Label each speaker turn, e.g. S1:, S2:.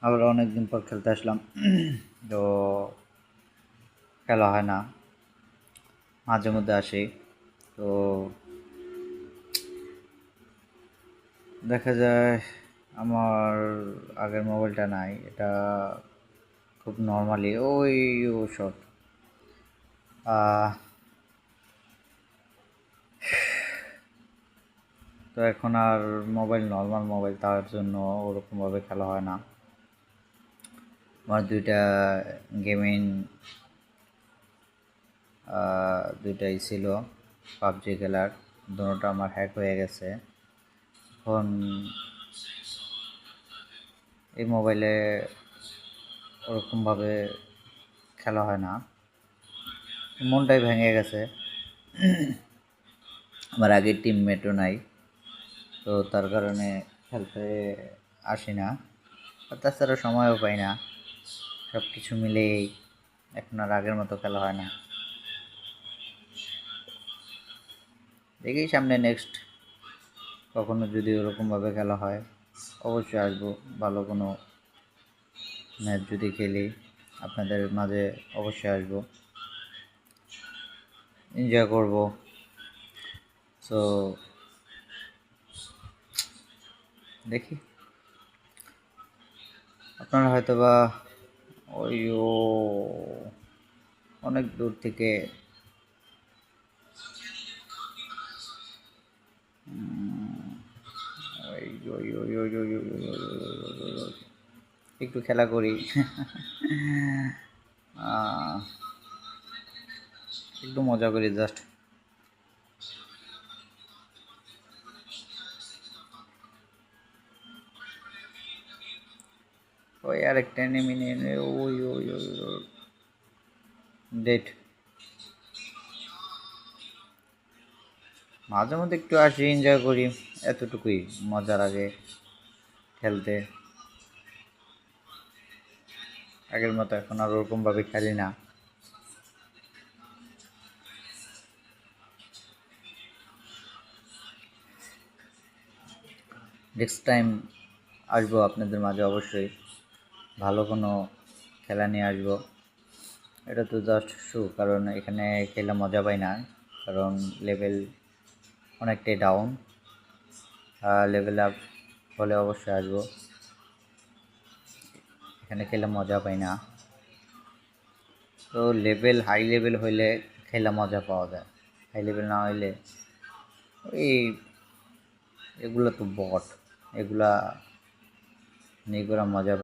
S1: আবার অনেকদিন পর খেলতে আসলাম। তো খেলা হয় না, মাঝে মধ্যে আসি। তো দেখা যায় আমার আগের মোবাইলটা নাই, এটা খুব নর্মালি ওই শট। তো এখন আর মোবাইল নর্মাল মোবাইল, তার জন্য ওরকমভাবে খেলা হয় না। আমার গেমিং দুইটাই ছিল পাবজি খেলার, দুটোটা আমার হ্যাক হয়ে গেছে। এখন এই মোবাইলে ওরকমভাবে খেলা হয় না, মনটাই ভেঙে গেছে। আমার আগের টিমমেটও নাই, তো তার কারণে খেলতে আসি না, আর তাছাড়া সময়ও পাই না। সব কিছু মিলেই এখন আর আগের মতো খেলা হয় না। দেখি সামনে নেক্সট কখনো যদি ওরকমভাবে খেলা হয় অবশ্যই আসবো। ভালো কোনো ম্যাচ যদি খেলি আপনাদের মাঝে অবশ্যই আসবো, এনজয় করব। সো দেখি, আপনারা হয়তো বা ওই অনেক দূর থেকে একটু খেলা করি। একটু মজা করি জাস্ট। ওই আরেকটা এনিমি নিয়ে ওই ওই ওই ডেট। মাঝে মধ্যে একটু আসি, এনজয় করি, এতটুকুই। মজা লাগে খেলতে। আগের মতো এখন আর ওরকমভাবে খেলি না। নেক্সট টাইম আসবো আপনাদের মাঝে অবশ্যই, ভালো কোনো খেলা নিয়ে আসবো। এটা তো জাস্ট শো, কারণ এখানে খেলে মজা পাই না, কারণ লেভেল অনেকটাই ডাউন। লেভেল আপ হলে অবশ্যই আসবো, এখানে খেলে মজা পাই না। তো লেভেল হাই লেভেল হইলে খেলে মজা পাওয়া যায়, হাই লেভেল না হইলে এই এগুলো তো বট, এগুলা নিয়ে মজা